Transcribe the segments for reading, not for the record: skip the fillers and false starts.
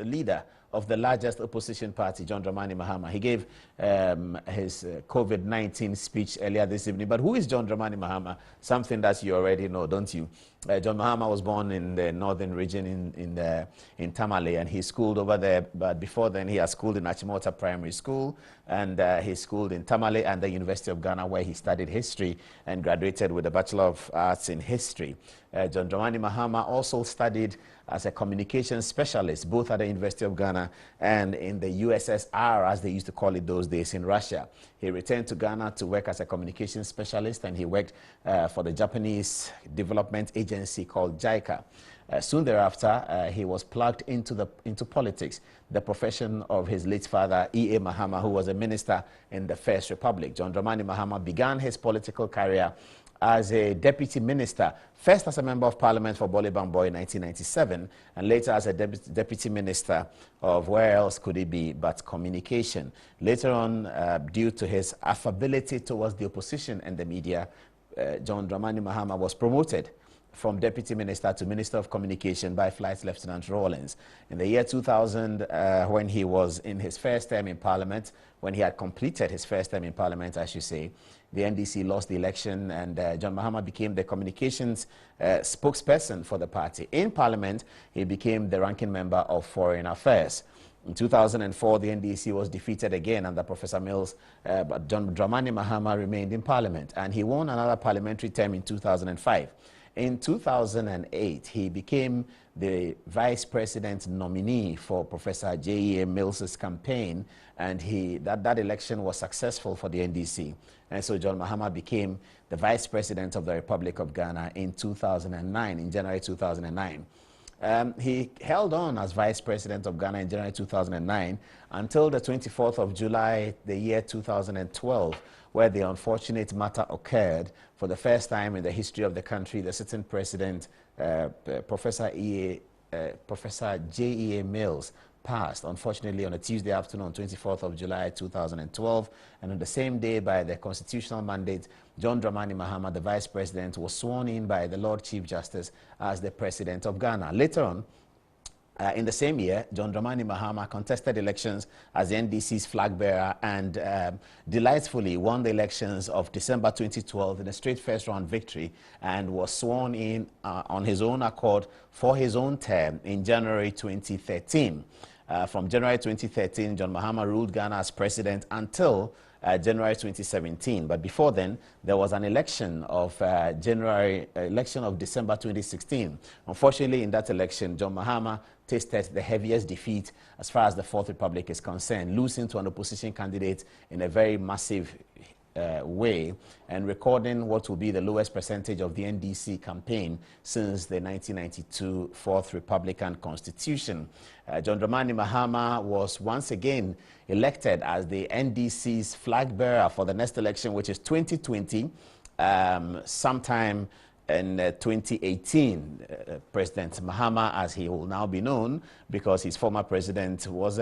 leader of the largest opposition party, John Mahama. He gave his COVID-19 speech earlier this evening. But who is John Mahama? Something that you already know, don't you? John Mahama was born in the northern region in Tamale, and he schooled over there. But before then, he has schooled in Adom-Otchere Primary School, and he schooled in Tamale and the University of Ghana, where he studied history and graduated with a Bachelor of Arts in History. John Mahama also studied as a communications specialist, both at the University of Ghana and in the USSR, as they used to call it those days, in Russia. He returned to Ghana to work as a communications specialist, and he worked for the Japanese development agency called JICA. Soon thereafter, he was plugged into politics, the profession of his late father, E.A. Mahama, who was a minister in the First Republic. John Mahama began his political career as a deputy minister, first as a member of parliament for Bole Bamboy in 1997, and later as a deputy minister of, where else could it be but communication. Later on, due to his affability towards the opposition and the media, John Mahama was promoted from deputy minister to minister of communication by Flight Lieutenant Rawlins. In the year 2000, when he was in his first term in parliament, when he had completed his first term in parliament, I should say, the NDC lost the election, and John Mahama became the communications spokesperson for the party. In parliament, he became the ranking member of Foreign Affairs. In 2004, the NDC was defeated again under Professor Mills, but John Mahama remained in parliament, and he won another parliamentary term in 2005. In 2008, he became the vice president nominee for Professor J.E.A. Mills's campaign, and that election was successful for the NDC. And so John Mahama became the vice president of the Republic of Ghana in 2009, in January 2009. He held on as vice president of Ghana in January 2009 until the 24th of July, the year 2012, where the unfortunate matter occurred. For the first time in the history of the country, the sitting president, Professor J.E.A. Mills, passed, unfortunately, on a Tuesday afternoon, 24th of July 2012. And on the same day, by the constitutional mandate, John Mahama, the vice president, was sworn in by the Lord Chief Justice as the president of Ghana. Later on, in the same year, John Mahama contested elections as the NDC's flag bearer and delightfully won the elections of December 2012 in a straight first-round victory, and was sworn in on his own accord for his own term in January 2013. From January 2013, John Mahama ruled Ghana as president until January 2017. But before then, there was an election of December 2016. Unfortunately, in that election, John Mahama tasted the heaviest defeat as far as the Fourth Republic is concerned, losing to an opposition candidate in a very massive way, and recording what will be the lowest percentage of the NDC campaign since the 1992 Fourth Republican Constitution. John Mahama was once again elected as the NDC's flag bearer for the next election, which is 2020, sometime in 2018. President Mahama, as he will now be known, because his former president was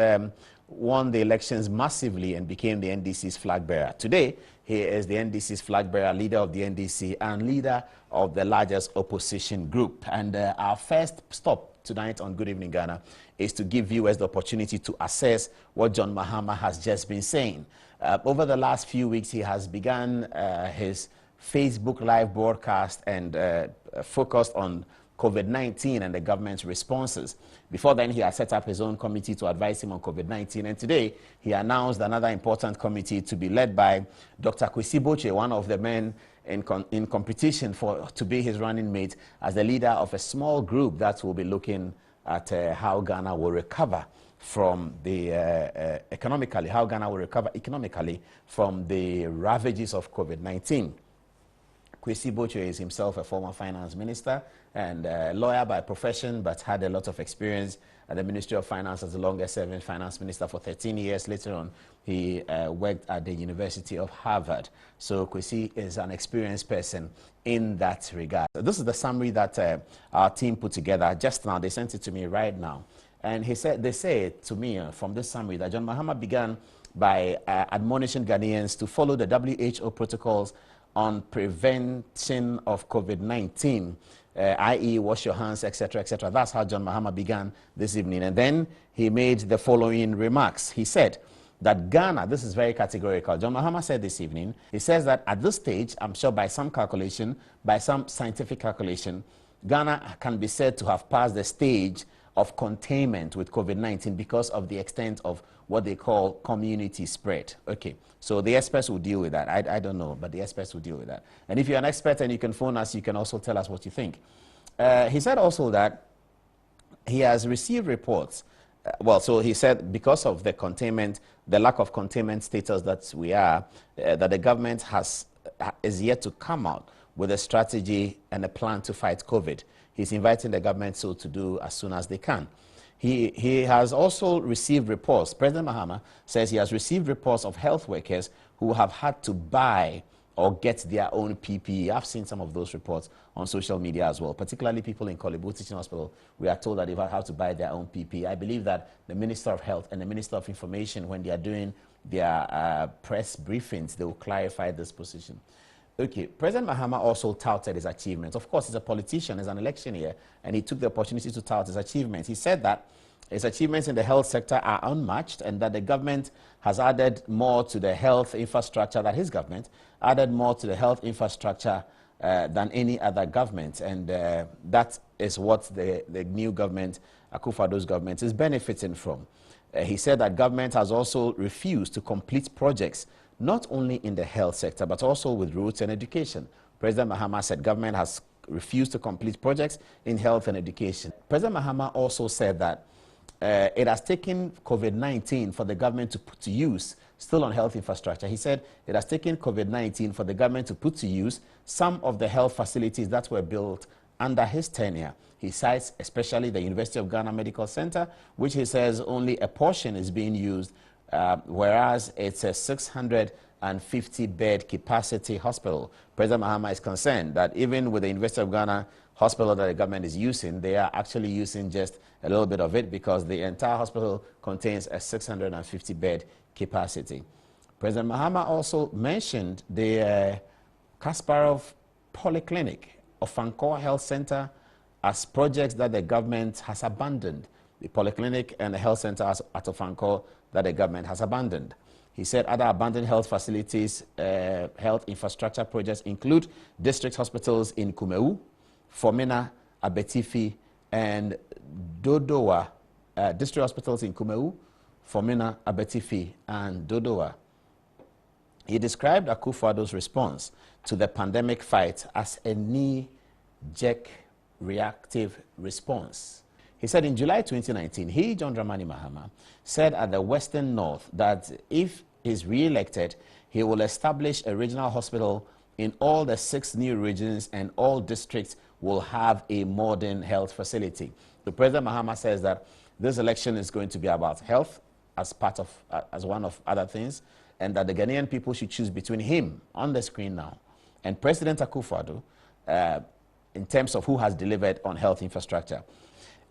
won the elections massively and became the NDC's flag bearer. Today, he is the NDC's flag bearer, leader of the NDC, and leader of the largest opposition group. And our first stop tonight on Good Evening Ghana is to give viewers the opportunity to assess what John Mahama has just been saying. Over the last few weeks, he has begun his Facebook live broadcast and focused on COVID-19 and the government's responses. Before then, he had set up his own committee to advise him on COVID-19, and today he announced another important committee to be led by Dr. Adom-Otchere, one of the men in competition to be his running mate as the leader of a small group that will be looking at how Ghana will recover from the economically from the ravages of COVID-19. Adom-Otchere is himself a former finance minister and a lawyer by profession, but had a lot of experience at the Ministry of Finance as the longest-serving finance minister for 13 years. Later on, he worked at the University of Harvard. So Kwesi is an experienced person in that regard. This is the summary that our team put together just now. They sent it to me right now. And they say to me from this summary that John Mahama began by admonishing Ghanaians to follow the WHO protocols on prevention of COVID-19, i.e. wash your hands, etc., etc. That's how John Mahama began this evening. And then he made the following remarks. He said that Ghana, this is very categorical. John Mahama said this evening, he says that at this stage, I'm sure by some calculation, by some scientific calculation, Ghana can be said to have passed the stage of containment with COVID-19 because of the extent of what they call community spread. Okay, so the experts will deal with that. I don't know, but the experts will deal with that. And if you're an expert and you can phone us, you can also tell us what you think. He said also that he has received reports. So he said because of the containment, the lack of containment status that we are, that the government is yet to come out with a strategy and a plan to fight COVID. He's inviting the government to do as soon as they can. He has also received reports. President Mahama says he has received reports of health workers who have had to buy or get their own PPE. I've seen some of those reports on social media as well, particularly people in Kolebu Teaching Hospital. We are told that they've had to buy their own PPE. I believe that the Minister of Health and the Minister of Information, when they are doing their press briefings, they will clarify this position. Okay, President Mahama also touted his achievements. Of course, he's a politician, it's an election year, and he took the opportunity to tout his achievements. He said that his achievements in the health sector are unmatched and that the government has added more to the health infrastructure, that his government added more to the health infrastructure than any other government. And that is what the new government, Akufo-Addo's government, is benefiting from. He said that government has also refused to complete projects not only in the health sector, but also with roads and education. President Mahama said government has refused to complete projects in health and education. President Mahama also said that it has taken COVID-19 for the government to put to use, still on health infrastructure. He said it has taken COVID-19 for the government to put to use some of the health facilities that were built under his tenure. He cites especially the University of Ghana Medical Center, which he says only a portion is being used, whereas it's a 650-bed capacity hospital. President Mahama is concerned that even with the University of Ghana hospital that the government is using, they are actually using just a little bit of it because the entire hospital contains a 650-bed capacity. President Mahama also mentioned the Kasparov Polyclinic, Ofankor Health Center, as projects that the government has abandoned. The polyclinic and the health center at Ofankor that the government has abandoned. He said other abandoned health facilities, health infrastructure projects include district hospitals in Kumeu, Fomena, Abetifi, and Dodowa. District hospitals in Kumeu, Fomena, Abetifi, and Dodowa. He described Akufo-Addo's response to the pandemic fight as a knee-jerk reactive response. He said in July 2019, he, John Mahama, said at the Western North that if he's re-elected, he will establish a regional hospital in all the 6 new regions and all districts will have a modern health facility. The President Mahama says that this election is going to be about health as one of other things, and that the Ghanaian people should choose between him on the screen now and President Akufo-Addo in terms of who has delivered on health infrastructure.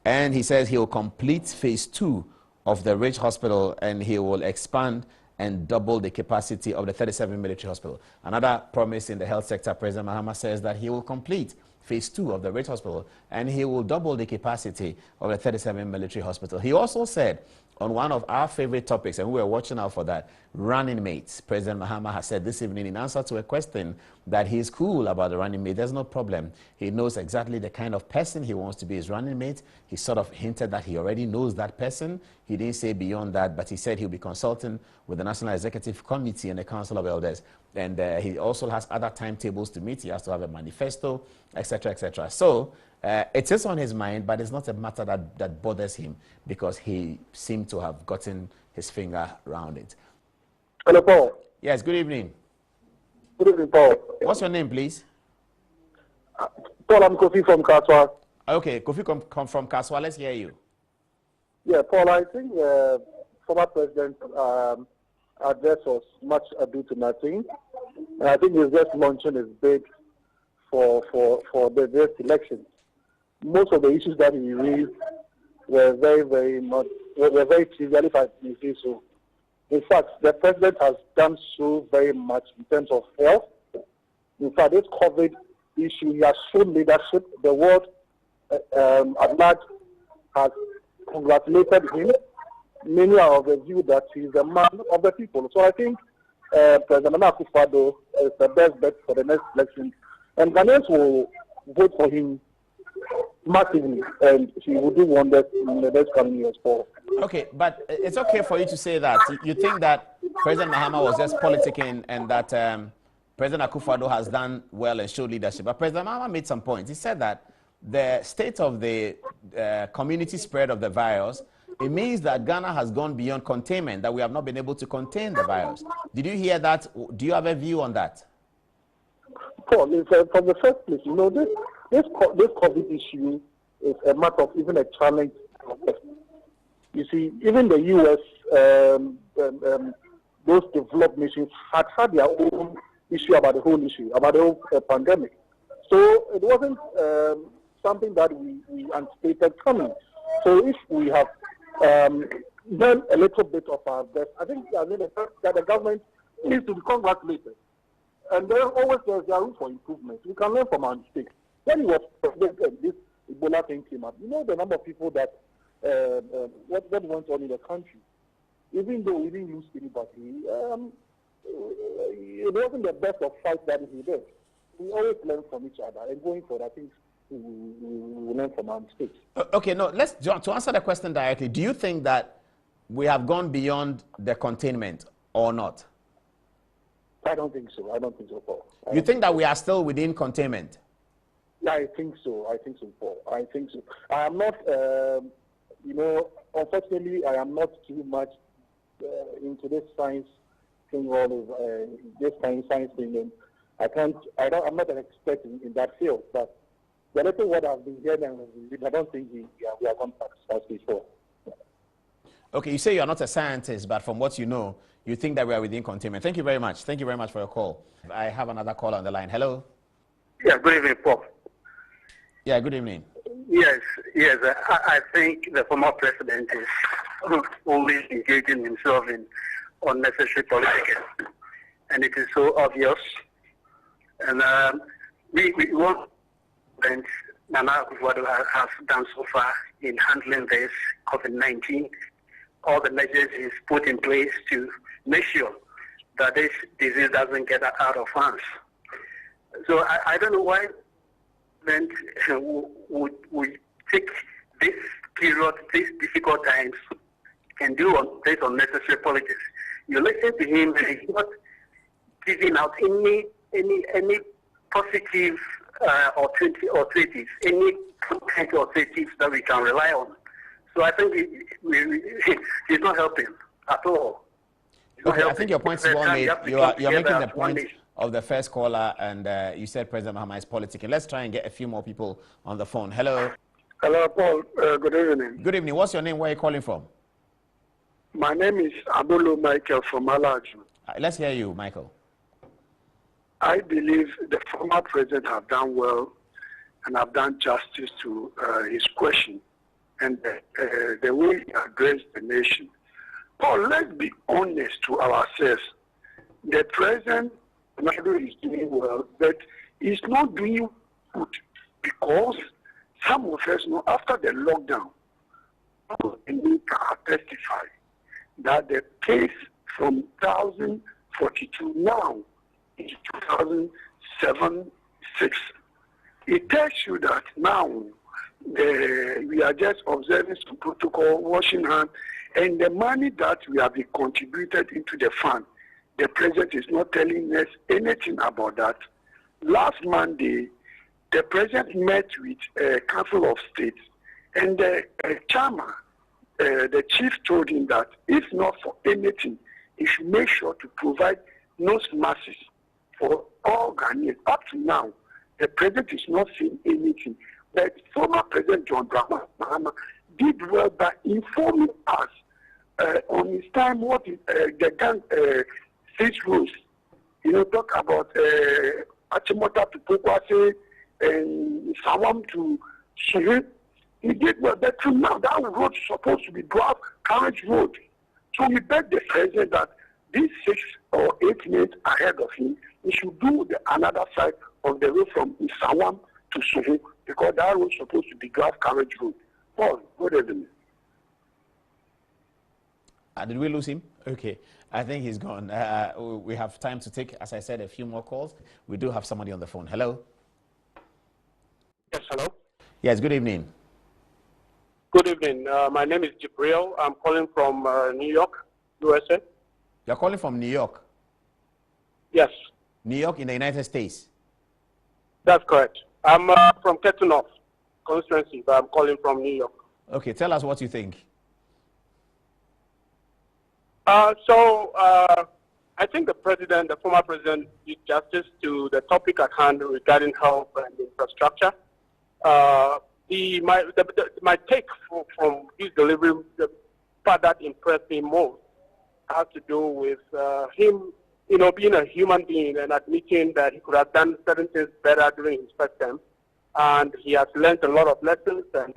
And he says he will complete phase 2 of the Ridge Hospital and he will expand and double the capacity of the 37 military hospital. Another promise in the health sector, President Mahama says that he will complete phase 2 of the Ridge Hospital and he will double the capacity of the 37 military hospital. He also said on one of our favorite topics, and we were watching out for that, running mates. President Mahama has said this evening in answer to a question that he's cool about the running mate. There's no problem. He knows exactly the kind of person he wants to be his running mate. He sort of hinted that he already knows that person. He didn't say beyond that, but he said he'll be consulting with the National Executive Committee and the Council of Elders. And he also has other timetables to meet. He has to have a manifesto, etc., etc. So it is on his mind, but it's not a matter that bothers him because he seemed to have gotten his finger around it. Hello, Paul. Yes, good evening. Good evening, Paul. What's your name, please? Paul, I'm Kofi from Kaswa. Okay, Kofi come from Kaswa. Let's hear you. Yeah, Paul, I think former president address was much ado to nothing. And I think he's just launching his bid for the next elections. Most of the issues that he raised were very trivial, if I may say so. In fact, the president has done so very much in terms of health. In fact, this COVID issue. He has shown leadership. The world at large has congratulated him. Many are of the view that he is a man of the people. So I think President Akufo-Addo is the best bet for the next election. And Ghanaians will vote for him massively, and he will do wonders in the next coming years. Okay, but it's okay for you to say that. You think that President Mahama was just politicking and that President Akufo-Addo has done well and showed leadership. But President Mahama made some points. He said that the state of the community spread of the virus, it means that Ghana has gone beyond containment, that we have not been able to contain the virus. Did you hear that? Do you have a view on that? Paul, from the first place, you know, this COVID issue is a matter of even a challenge. You see, even the U.S., those developed nations had their own issue about the whole issue, about the whole pandemic. So it wasn't something that we anticipated coming. So if we have done a little bit of our best, I think that the government needs to be congratulated. And there's room for improvement. We can learn from our mistakes. When he was president, this Ebola thing came up, you know the number of people that what went on in the country. Even though we didn't lose anybody, it wasn't the best of fights that we did. We always learn from each other, and going forward, I think we learn from our mistakes. Okay, no, to answer the question directly, do you think that we have gone beyond the containment or not? I don't think so. Paul. You think that we are still within containment? Yeah, I think so, Paul. I think so. I am not, unfortunately, I am not too much into this science thing, this science thing. And I'm not an expert in that field, but the little what I've been hearing, I don't think we are going to before. Okay, you say you are not a scientist, but from what you know, you think that we are within containment. Thank you very much. Thank you very much for your call. I have another caller on the line. Hello? Yeah, good evening, Paul. Yeah, good evening. Yes. I think the former president is only engaging himself in unnecessary politics, and it is so obvious. And we want and Nana Akufo-Addo has done so far in handling this COVID-19, all the measures he's put in place to make sure that this disease doesn't get out of hands. So I don't know why then would take this period, these difficult times, and do this unnecessary politics. You listen to him, and he's not giving out any positive alternatives, any potential alternatives that we can rely on. So I think he's not helping at all. Okay, I think your point is well made. You're making the point of the first caller, and you said President Mahama is politicking. Let's try and get a few more people on the phone. Hello. Hello, Paul. Good evening. Good evening. What's your name? Where are you calling from? My name is Abolo Michael from Alaju. Let's hear you, Michael. I believe the former president have done well and have done justice to his question and the way he addressed the nation. Paul, let's be honest to ourselves. The president is doing well, but he's not doing good because some of us know after the lockdown, we can testify that the pace from 1,042 now is 2007-6. It tells you that now we are just observing some protocol, washing hands, and the money that we have been contributed into the fund, the president is not telling us anything about that. Last Monday, the president met with a Council of States, and the chairman, the chief told him that if not for anything, he should make sure to provide nose masks for all Ghanaians. Up to now, the president is not saying anything. But former President John Mahama did well by informing us on his time what the gang 6 rules. Talk about Adom-Otchere to Pokwase and Sawam to Shirin. He did well, but till now that road is supposed to be draft current road. So we beg the president that these 6 or 8 months ahead of him, he should do another side of the road from Isawam to Soho, because that road is supposed to be grass carriage road. Paul, what is it? Did we lose him? Okay. I think he's gone. We have time to take, as I said, a few more calls. We do have somebody on the phone. Hello? Yes, hello? Yes, good evening. Good evening. My name is Jibril. I'm calling from New York, USA. You're calling from New York? Yes. New York in the United States? That's correct. I'm from Kettle constituency, but I'm calling from New York. Okay, tell us what you think. I think the former president, did justice to the topic at hand regarding health and infrastructure. My take from his delivery, the part that impressed me most, has to do with him, being a human being and admitting that he could have done certain things better during his first term, and he has learned a lot of lessons, and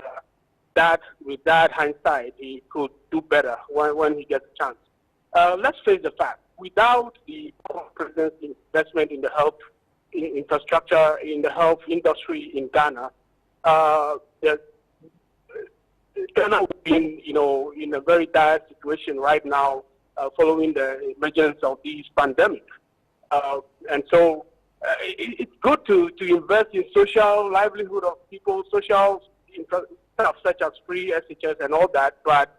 that with that hindsight, he could do better when he gets a chance. Let's face the fact, without the president's investment in the health infrastructure, in the health industry in Ghana, Ghana would be in a very dire situation right now following the emergence of this pandemic. And so it's good to invest in social livelihood of people, social stuff such as free SHS and all that, but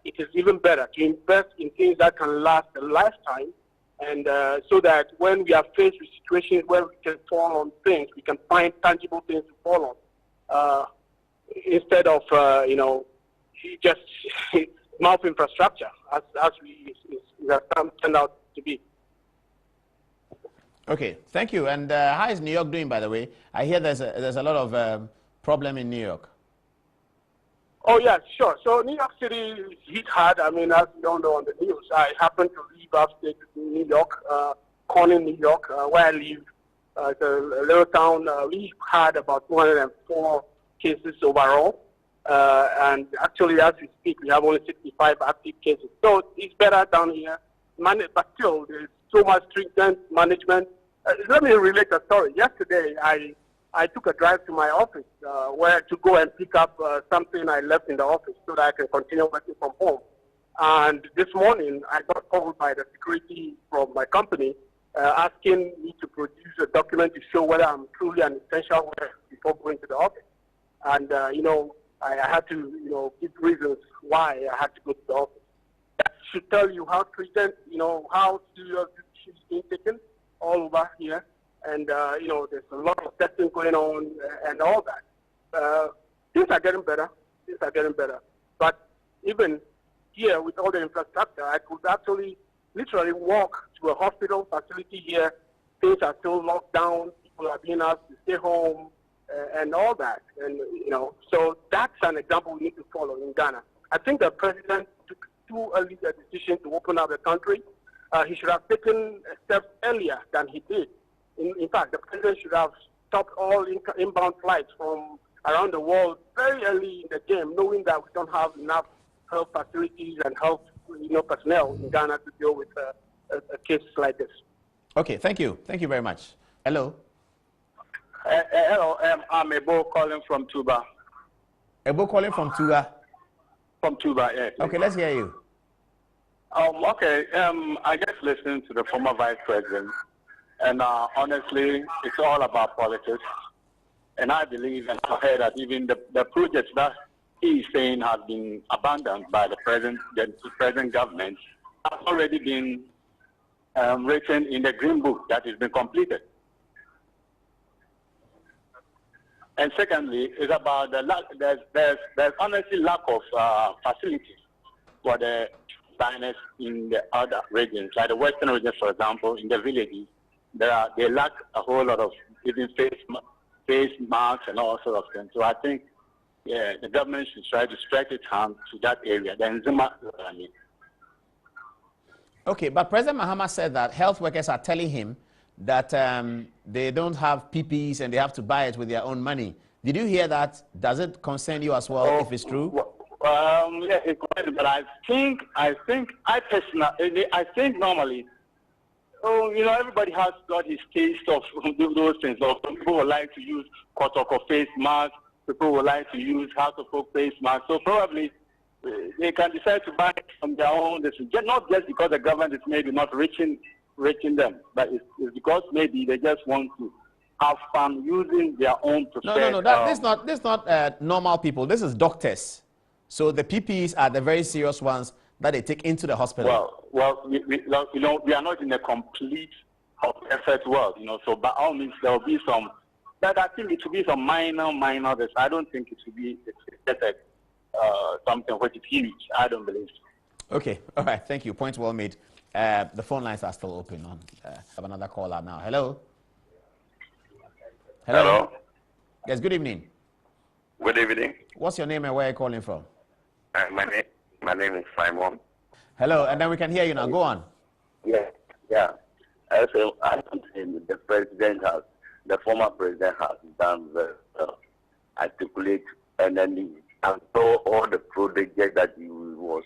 it is even better to invest in things that can last a lifetime, and so that when we are faced with situations where we can fall on things, we can find tangible things to fall on, instead of just mouth infrastructure as we turned out to be. Okay, thank you. And how is New York doing, by the way? I hear there's a lot of problem in New York. Oh, yeah, sure. So New York City is hit hard. I mean, as you don't know on the news, I happen to live upstate New York, Corning, New York, where I live. It's a little town. We had about 204 cases overall. And actually, as we speak, we have only 65 active cases. So it's better down here. But still, there's so much stringent management. Let me relate a story. Yesterday, I took a drive to my office where to go and pick up something I left in the office so that I can continue working from home. And this morning, I got called by the security from my company asking me to produce a document to show whether I'm truly an essential worker before going to the office. And, I had to, give reasons why I had to go to the office. That should tell you how stringent, how serious this issue is being taken all over here. And, there's a lot of testing going on and all that. Things are getting better. But even here with all the infrastructure, I could actually literally walk to a hospital facility here. Things are still locked down. People are being asked to stay home and all that. And, so that's an example we need to follow in Ghana. I think the president took too early a decision to open up the country. He should have taken steps earlier than he did. In fact, the president should have stopped all inbound flights from around the world very early in the game, knowing that we don't have enough health facilities and health personnel in Ghana to deal with a case like this. Okay, thank you. Thank you very much. Hello. Hello, I'm Ebo calling from Tuba. Ebo calling from Tuba? From Tuba, yes. Okay, let's hear you. Okay, I just listened to the former vice president, and honestly, it's all about politics. And I believe and I heard that even the projects that he's saying have been abandoned by the present government have already been written in the Green Book that has been completed. And secondly, it's about there's honestly lack of facilities for the diners in the other regions, like the western regions, for example, in the villages. They lack a whole lot of even face masks and all sorts of things. So I think, the government should try to stretch its hand to that area. Okay, but President Mahama said that health workers are telling him that they don't have PPEs and they have to buy it with their own money. Did you hear that? Does it concern you as well, if it's true? Yeah, it could, but I think normally Oh, everybody has got his taste of those things. So some people would like to use Kotoko face mask. People would like to use House of Folk face mask. So probably they can decide to buy it from their own. Not just because the government is maybe not reaching them, but it's because maybe they just want to have fun using their own preferred. No. This is not normal people. This is doctors. So the PPEs are the very serious ones that they take into the hospital. Well, we are not in a complete effort world, So by all means, there will be some. But I think it will be some minor. This I don't think it will be something which is huge. I don't believe so. Okay, all right. Thank you. Point well made. The phone lines are still open. Have another caller now. Hello. Hello. Yes. Good evening. Good evening. What's your name and where are you calling from? My name is Simon. Hello, and then we can hear you now. Go on. Yeah. I don't think the former president has done very well. Articulate, and then he saw all the projects that he was.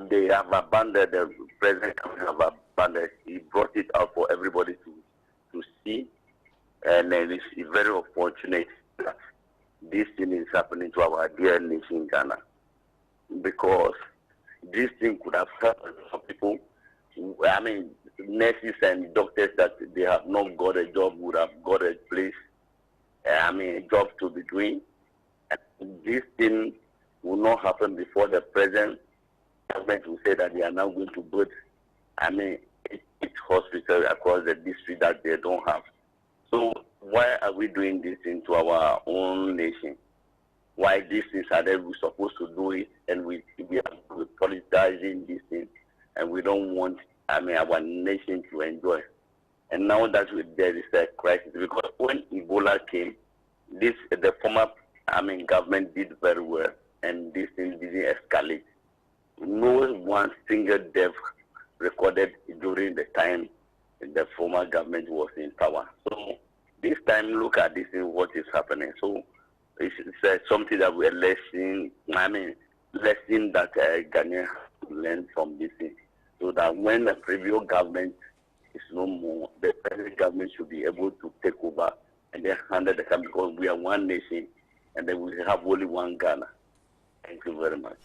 They have abandoned, the president have abandoned. He brought it out for everybody to see, and then it's very unfortunate that this thing is happening to our dear nation, Ghana, because this thing could have helped some people. Nurses and doctors that they have not got a job would have got a place, a job to be doing. And this thing will not happen before the present government will say that they are now going to build, 8 hospitals across the district that they don't have. So why are we doing this into our own nation? Why these things are there? We're supposed to do it, and we are politicizing these things, and we don't want our nation to enjoy. And now that there is a crisis, because when Ebola came, the former government did very well, and this thing didn't escalate. No one single death recorded during the time the former government was in power. So this time, look at this and what is happening. So it's something that we're lesson that Ghanaians have to learn from this thing, so that when the previous government is no more, the present government should be able to take over and then handle the country, because we are one nation and then we have only one Ghana. Thank you very much.